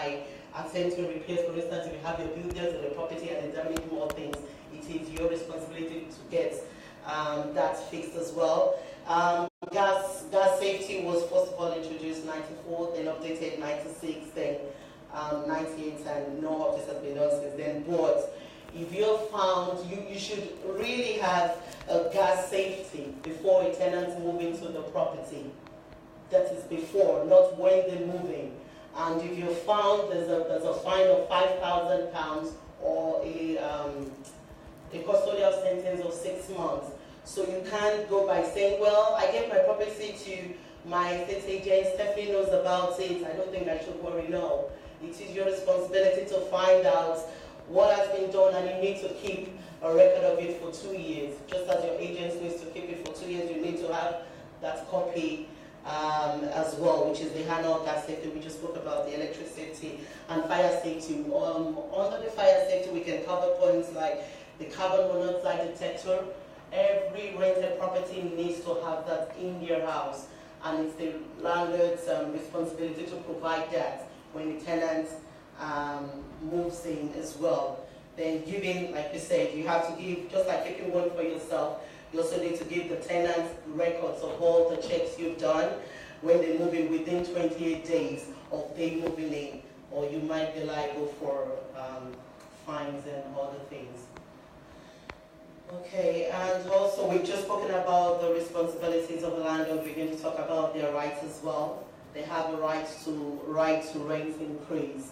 by attempting repairs. For instance, if you have your buildings or the property and they damage more things, it is your responsibility to get that fixed as well. Gas safety was first of all introduced 94, then updated 96, then 98, and no updates has been done since then. But if you're found, you should really have a gas safety before a tenant move into the property. That is before, not when they're moving. And if you're found, there's a fine of £5,000 or a custodial sentence of 6 months. So you can't go by saying, well, I gave my property to my estate agent, Stephanie knows about it, I don't think I should worry. No, it is your responsibility to find out what has been done, and you need to keep a record of it for 2 years. Just as your agent needs to keep it for 2 years, you need to have that copy as well, which is the annual gas safety. We just spoke about the electric safety and fire safety. Under the fire safety, we can cover points like the carbon monoxide detector. Every rented property needs to have that in your house, and it's the landlord's responsibility to provide that when the tenant moves in as well. Then giving, like you said, you have to give, just like keeping one for yourself, you also need to give the tenant records of all the checks you've done when they move in within 28 days of they moving in, or you might be liable for fines and other things. Okay, and also we've just spoken about the responsibilities of the landlord. We're going to talk about their rights as well. They have a right to rent increase.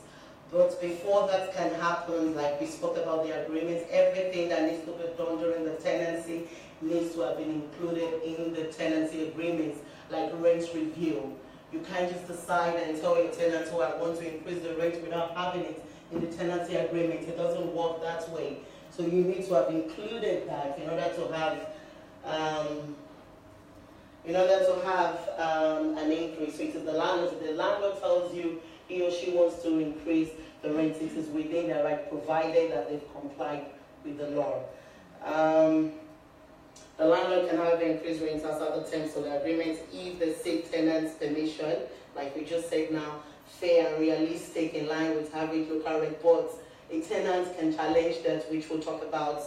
But before that can happen, like we spoke about the agreement, everything that needs to be done during the tenancy needs to have been included in the tenancy agreements, like rent review. You can't just decide and tell your tenant, oh, I want to increase the rent without having it in the tenancy agreement. It doesn't work that way. So you need to have included that in order to have an increase. So it is the landlord. If the landlord tells you he or she wants to increase the rent, it is within their right, provided that they've complied with the law. The landlord can, however, increase rents outside the terms of the agreement if they seek tenant's permission, like we just said now, fair and realistic, in line with average local rent. But a tenant can challenge that, which we'll talk about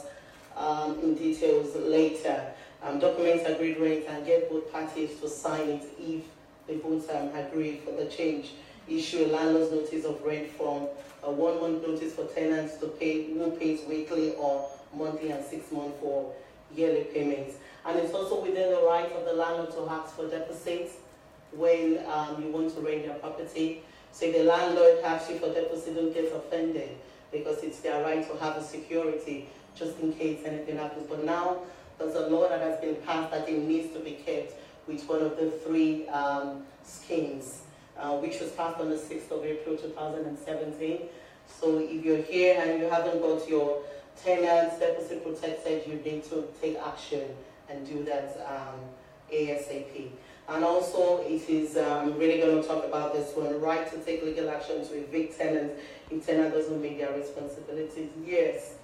in details later. Document agreed rent and get both parties to sign it if they both agree for the change. Issue a landlord's notice of rent from a 1 month notice for tenants to pay, who pays weekly or monthly, and 6 months for yearly payments. And it's also within the right of the landlord to ask for deposits when you want to rent your property. So if the landlord asks you for deposit, don't get offended, because it's their right to have a security just in case anything happens. But now there's a law that has been passed that it needs to be kept with one of the 3 schemes, which was passed on the 6th of April 2017. So if you're here and you haven't got your tenants deposit protected, you need to take action and do that ASAP. And also, it is, I'm really going to talk about this one, right to take legal action to evict tenants if tenant doesn't meet their responsibilities. Yes,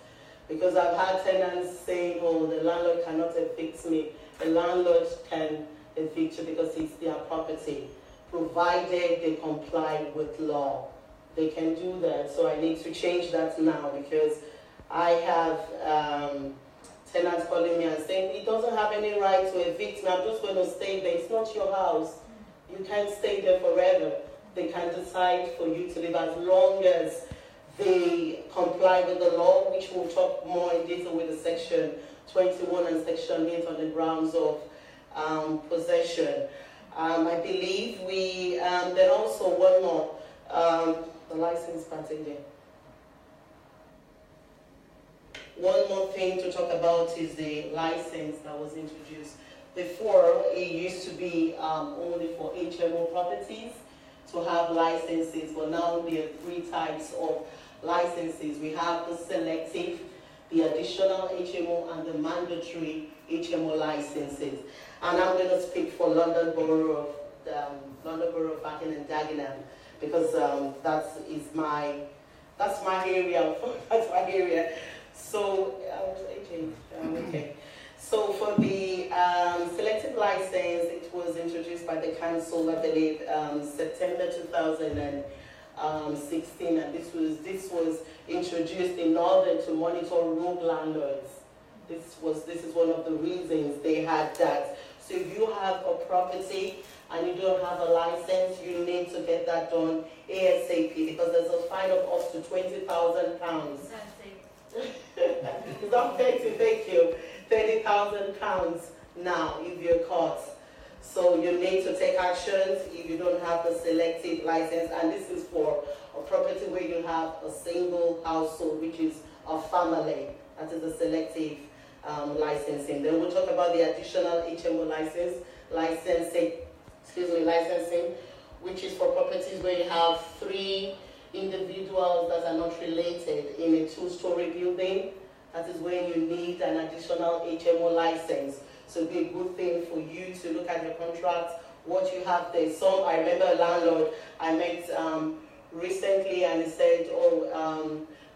because I've had tenants saying, oh, the landlord cannot evict me. The landlord can evict you because it's their property, provided they comply with law. They can do that. So I need to change that now, because I have tenants calling me and saying, he doesn't have any right to evict me, I'm just going to stay there. It's not your house. You can't stay there forever. They can decide for you to live as long as they comply with the law, which we'll talk more in detail with the section 21 and section 8 on the grounds of possession. I believe we, then also one more, the license part again. One more thing to talk about is the license that was introduced. Before, it used to be only for HMO properties to have licenses, but now there are 3 types of licenses. We have the selective, the additional HMO, and the mandatory HMO licenses. And I'm going to speak for London Borough of Barking and Dagenham, because that's my area. That's my area. So, okay. So for the selective license, it was introduced by the council, I believe, September 2018. 16, and this was introduced in order to monitor rogue landlords. This is one of the reasons they had that. So if you have a property and you don't have a license, you need to get that done ASAP, because there's a fine of up to £20,000. It's not fair to take you £30,000 now if you're caught. So you need to take actions if you don't have the selective license, and this is for a property where you have a single household, which is a family. That is a selective licensing. Then we'll talk about the additional HMO licensing, which is for properties where you have 3 individuals that are not related in a 2-story building. That is when you need an additional HMO license. So it'd be a good thing for you to look at your contracts, what you have there. I remember a landlord I met recently, and he said,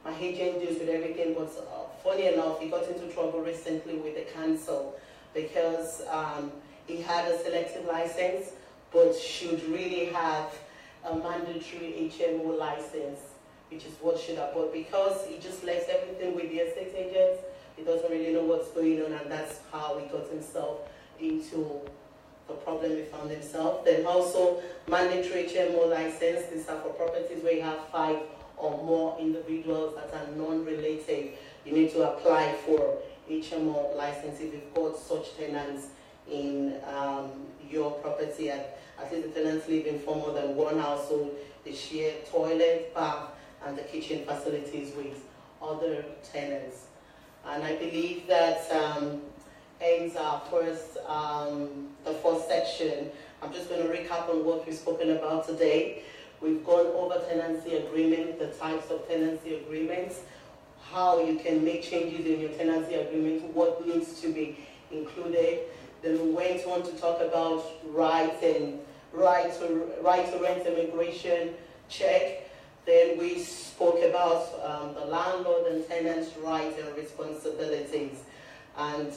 my agent deals with everything, but funny enough, he got into trouble recently with the council because he had a selective license, but should really have a mandatory HMO license, which is what should have. But because he just left everything with the estate agents, he doesn't really know what's going on, and that's how he got himself into the problem he found himself. Then also mandatory HMO license. These are for properties where you have 5 or more individuals that are non-related. You need to apply for HMO license if you've got such tenants in your property. At least the tenants live in for more than one household. They share toilet, bath, and the kitchen facilities with other tenants. And I believe that ends our the first section. I'm just going to recap on what we've spoken about today. We've gone over tenancy agreement, the types of tenancy agreements, how you can make changes in your tenancy agreement, what needs to be included. Then we went on to talk about right to rent immigration check. Then we spoke about the landlord and tenant's rights and responsibilities. And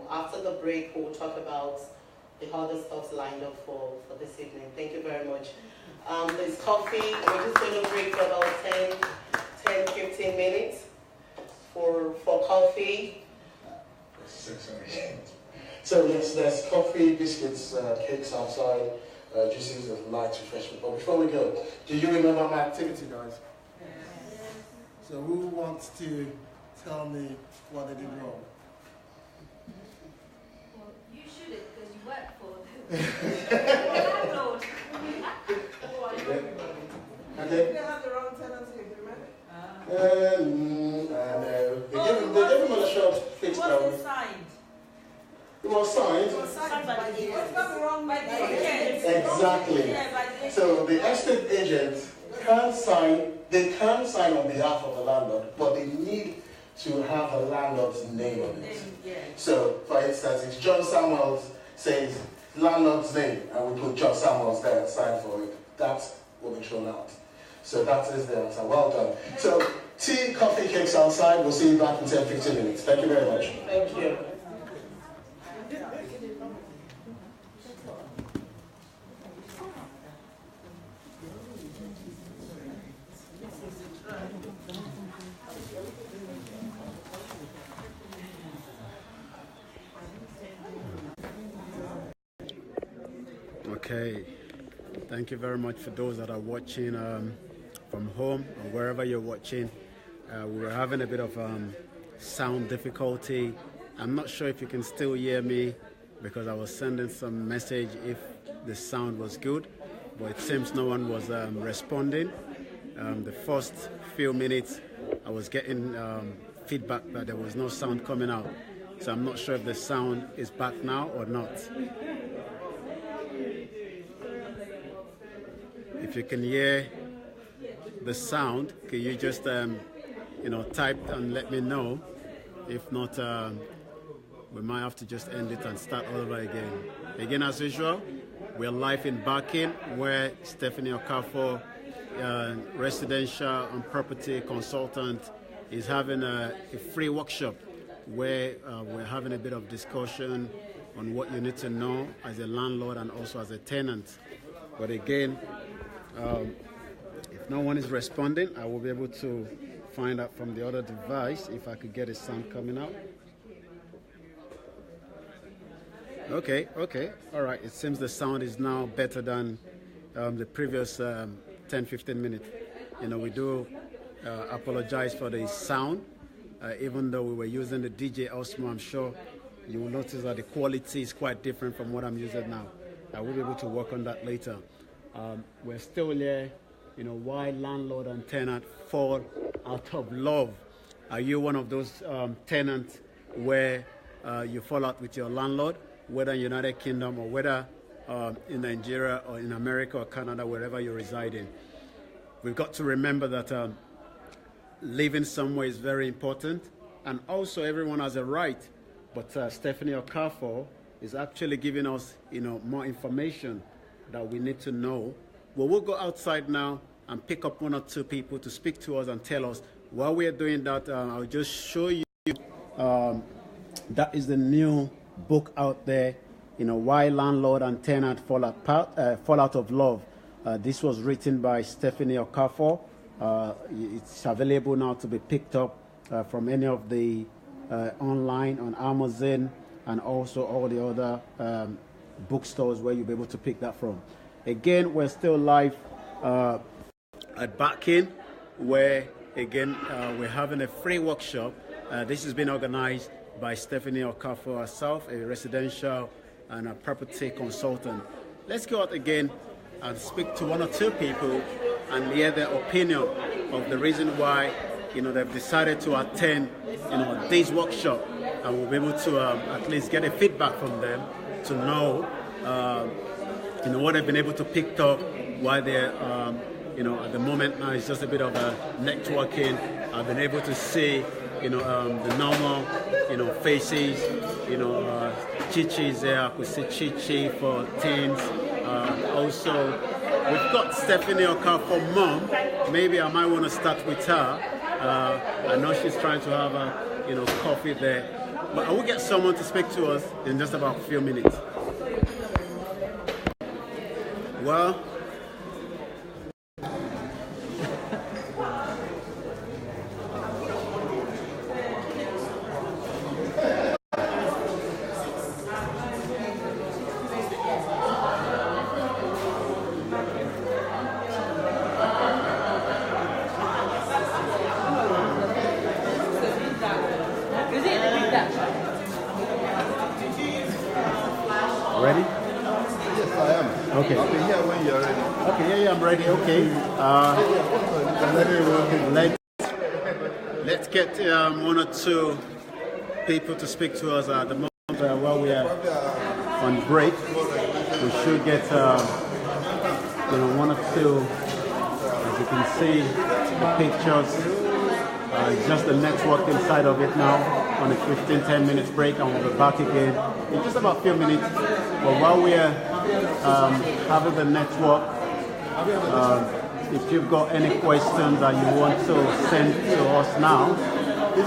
after the break, we'll talk about the other stuff lined up for this evening. Thank you very much. There's coffee. We're just going to break for about 10-15 minutes for coffee. So yes, there's coffee, biscuits, cakes outside, juices and light refreshment. But before we go, do you remember my activity, guys? Yes. So who wants to tell me what they did wrong? Well, you shouldn't, because you work for the landlord. Okay. They have the wrong tenancy agreement. No. They gave him a short fixed term. What's signed? It was signed. It was signed by the agent. What's gone wrong by the agent? Exactly. Yeah, by the So the estate agent can sign. They can sign on behalf of the landlord, but they need to have the landlord's name on it. Yeah. So, for instance, if John Samuels says landlord's name, and we put John Samuels there and sign for it, that will be thrown out. So that is the answer. Well done. So, tea, coffee, cakes outside. We'll see you back in 10-15 minutes. Thank you very much. Thank you. Okay, thank you very much for those that are watching from home or wherever you're watching. We were having a bit of sound difficulty. I'm not sure if you can still hear me because I was sending some message if the sound was good, but it seems no one was responding. The first few minutes I was getting feedback that there was no sound coming out, so I'm not sure if the sound is back now or not. If you can hear the sound, can you just type and let me know? If not, we might have to just end it and start all over again. Again, as usual, we're live in Barking, where Stephanie Okafo, residential and property consultant, is having a free workshop where we're having a bit of discussion on what you need to know as a landlord and also as a tenant. But again, if no one is responding. I will be able to find out from the other device if I could get a sound coming out. Okay, all right. It seems the sound is now better than the previous 10-15 minutes. We do apologize for the sound, even though we were using the DJ Osmo. I'm sure you will notice that the quality is quite different from what I'm using now. I will be able to work on that later. We're still here. Why landlord and tenant fall out of love? Are you one of those tenants where you fall out with your landlord, whether in United Kingdom or whether in Nigeria or in America or Canada, wherever you're residing? We've got to remember that living somewhere is very important, and also everyone has a right. But Stephanie Okafo is actually giving us, more information that we need to know. Well, we'll go outside now and pick up one or two people to speak to us and tell us. While we're doing that, I'll just show you. That is the new book out there. Why Landlord and Tenant Fall Out of Love. This was written by Stephanie Okafo. It's available now to be picked up from any of the online on Amazon and also all the other bookstores where you'll be able to pick that from. Again, we're still live at Barking, where again we're having a free workshop. This has been organized by Stephanie Okafo herself, a residential and a property consultant. Let's go out again and speak to one or two people and hear their opinion of the reason why they've decided to attend this workshop, and we'll be able to at least get a feedback from them to know what they've been able to pick up, why they're at the moment now it's just a bit of a networking. I've been able to see the normal faces, Chichi's there. I could see Chichi for teens. Also, we've got Stephanie Okafo mom. Maybe I might want to start with her. I know she's trying to have a coffee there, but I will get someone to speak to us in just about a few minutes. Well, ready? Yes, I am. Okay. I'll be here when you're ready. Okay, yeah, I'm ready. Okay. Let's get one or two people to speak to us at the moment while we are on break. We should get one or two. As you can see, the pictures. Just the network inside of it now on a 15-10 minutes break, and we'll be back again in just about a few minutes. But while we are having the network, if you've got any questions that you want to send to us now,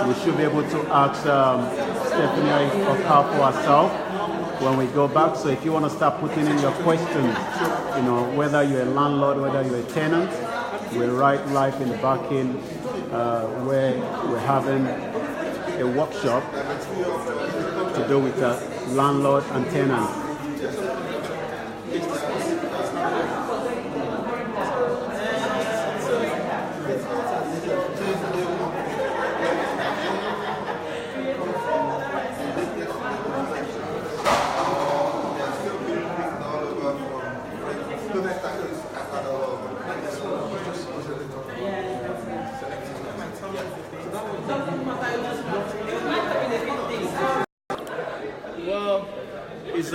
we should be able to ask Stephanie Okafo herself when we go back. So if you want to start putting in your questions, whether you're a landlord, whether you're a tenant, we're right live in the Barking, where we're having a workshop to do with landlord and tenant. Well, it's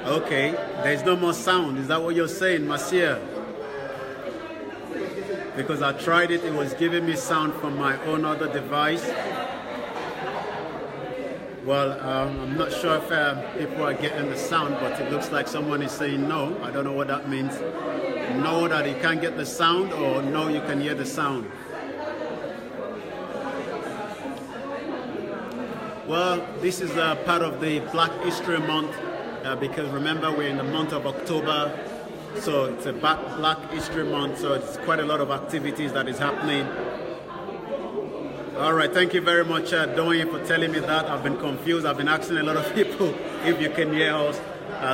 okay. There's no more sound. Is that what you're saying, Marcia? Because I tried it, it was giving me sound from my own other device. Well, I'm not sure if people are getting the sound, but it looks like someone is saying no. I don't know what that means. No, that you can't get the sound, or no, you can hear the sound. Well, this is part of the Black History Month, because remember, we're in the month of October, So it's a Black History Month, so it's quite a lot of activities that is happening. All right, thank you very much, Doyen, for telling me that. I've been confused. I've been asking a lot of people if you can hear us.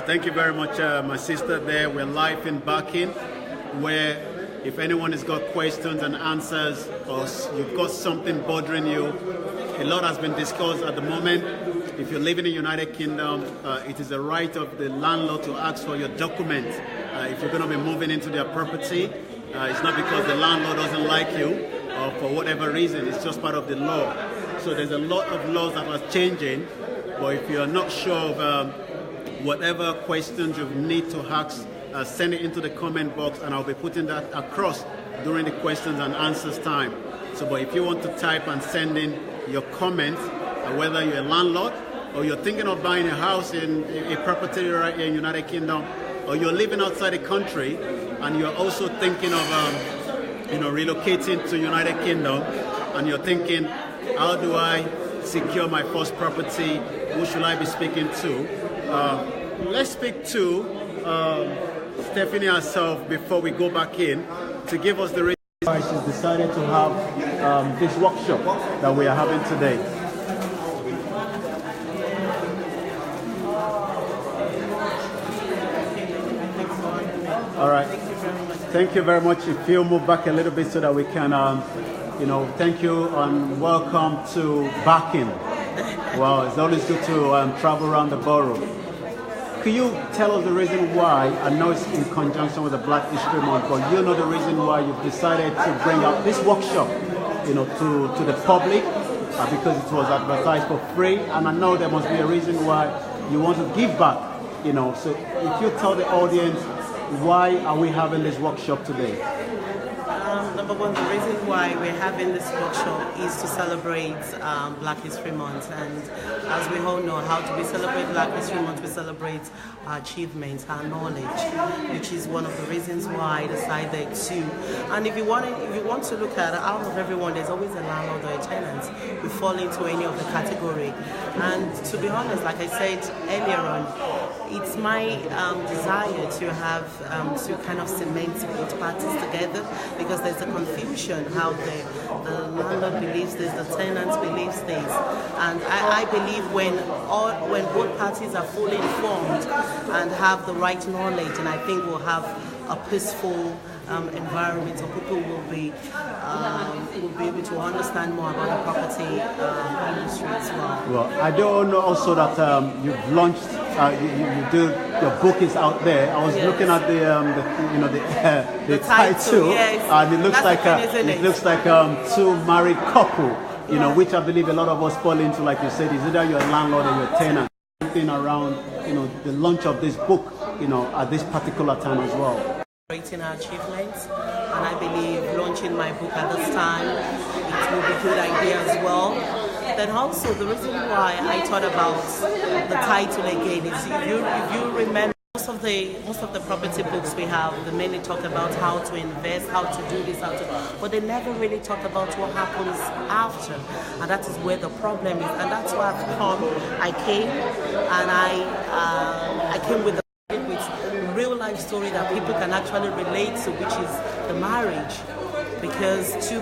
Thank you very much, my sister there. We're live in Backing, where if anyone has got questions and answers, or you've got something bothering you, a lot has been discussed at the moment. If you live in the United Kingdom, it is the right of the landlord to ask for your documents. If you're going to be moving into their property, it's not because the landlord doesn't like you, or for whatever reason, it's just part of the law. So there's a lot of laws that are changing, but if you're not sure of whatever questions you need to ask, send it into the comment box, and I'll be putting that across during the questions and answers time. So, but if you want to type and send in your comments, whether you're a landlord, or you're thinking of buying a house in a property right here in United Kingdom, or you're living outside the country, and you're also thinking of relocating to United Kingdom, and you're thinking, how do I secure my first property? Who should I be speaking to? Let's speak to Stephanie herself before we go back in to give us the reason why she's decided to have this workshop that we are having today. All right. Thank you very much. If you move back a little bit so that we can, thank you and welcome to Backing. Wow, it's always good to travel around the borough. Could you tell us the reason why, I know it's in conjunction with the Black History Month, but you know the reason why you've decided to bring out this workshop, to the public, because it was advertised for free, and I know there must be a reason why you want to give back, so if you tell the audience, why are we having this workshop today? Number one, the reason why we're having this workshop is to celebrate Black History Month, and as we all know, how do we celebrate Black History Month? We celebrate our achievements, our knowledge, which is one of the reasons why I decided to. And if you want to look at it, out of everyone, there's always a landlord or a tenant. We fall into any of the category. And to be honest, like I said earlier on, it's my desire to have to kind of cement both parties together, because there's a confusion how the landlord believes this, the tenant believes this, and I believe when both parties are fully informed and have the right knowledge, and I think we'll have a peaceful environment, so people will be able to understand more about the property industry as well. Well, I do know also that you've launched, your book is out there. I was looking at the title, yes. And it looks like two married couple, which I believe a lot of us fall into. Like you said, is either you're a landlord or you're a tenant. Something around the launch of this book, at this particular time as well. Celebrating our achievements, and I believe launching my book at this time, it will be a good idea as well. Then also the reason why I thought about the title again is if you remember most of the property books we have, they mainly talk about how to invest, how to do this, but they never really talk about what happens after, and that is where the problem is, and that's why I came with real life story that people can actually relate to, which is the marriage, because two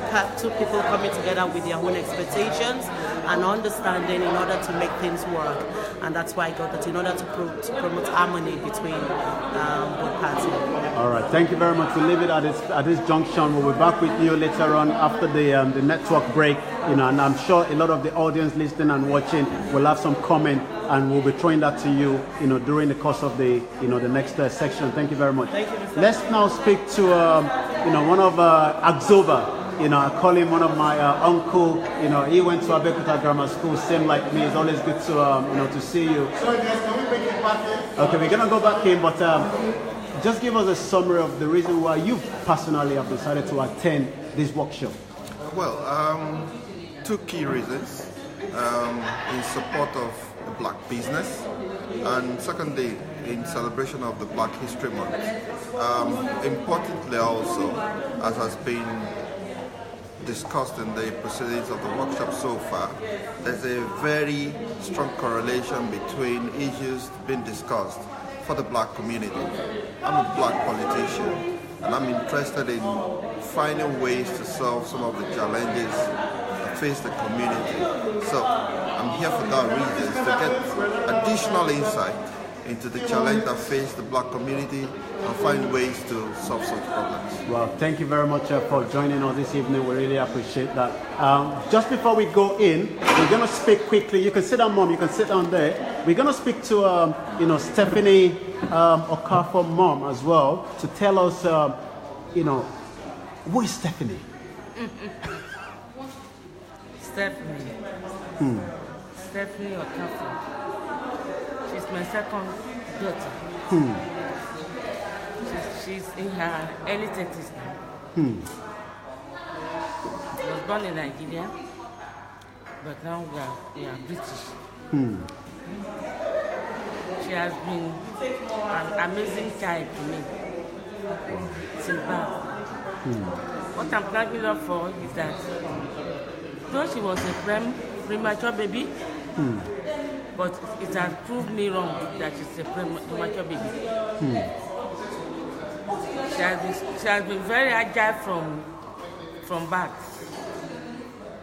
people coming together with their own expectations and understanding in order to make things work, and that's why I got that in order to promote harmony between both parties. All right, thank you very much. We'll leave it at this junction. We'll be back with you later on after the network break, and I'm sure a lot of the audience listening and watching will have some comment, and we'll be throwing that to you, during the course of the next section. Thank you very much. Thank you, Mr. Let's now speak to one of Axoba. I call him one of my uncle. He went to Abeokuta Grammar School, same like me. It's always good to see you. Sorry guys, can we make it back in? Okay, we're gonna go back in, but just give us a summary of the reason why you personally have decided to attend this workshop. Well, two key reasons. In support of the black business, and secondly, in celebration of the Black History Month. Importantly also, as has been discussed in the proceedings of the workshop so far, there's a very strong correlation between issues being discussed for the black community. I'm a black politician, and I'm interested in finding ways to solve some of the challenges that face the community. So I'm here for that reason, to get additional insight into the challenge that face the black community and find ways to solve such problems. Well, thank you very much for joining us this evening. We really appreciate that. Just before we go in, we're going to speak quickly. You can sit down, Mom. You can sit down there. We're going to speak to, Stephanie Okafo, Mom, as well, to tell us, who is Stephanie? Stephanie Okafo. She's my second daughter. She's in her early 30s now. She was born in Nigeria, but now we are British. She has been an amazing child to me since birth. What I'm thanking her for is that though she was a premature baby, but it has proved me wrong that she's a premature baby. She has been very agile from birth.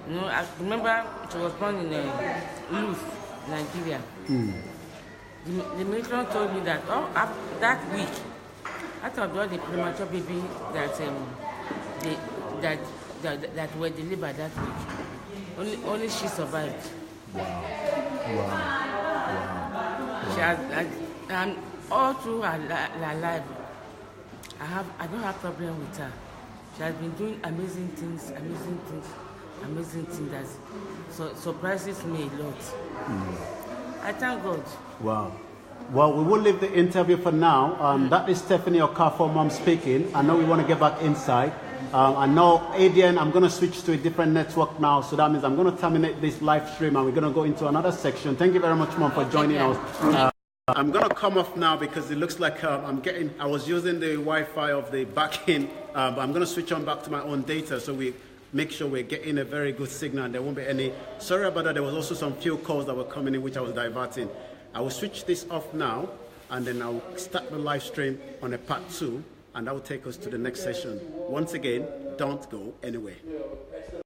I remember she was born in Luz, Nigeria. The matron told me that that week, out of all the premature baby that were delivered that week, only she survived. Wow. She has, and all through her life, I don't have problem with her. She has been doing amazing things that surprises me a lot. I thank God. Wow. Well, we will leave the interview for now. That is Stephanie Okafo, Mom, speaking. I know we want to get back inside. I know, Adrian, I'm going to switch to a different network now, so that means I'm going to terminate this live stream and we're going to go into another section. Thank you very much, Mom, for joining us. I'm going to come off now because it looks like I was using the Wi-Fi of the back end, but I'm going to switch on back to my own data so we make sure we're getting a very good signal and there won't be any. Sorry about that, there was also some few calls that were coming in which I was diverting. I will switch this off now and then I'll start the live stream on a part 2. And that will take us to the next session. Once again, don't go anywhere.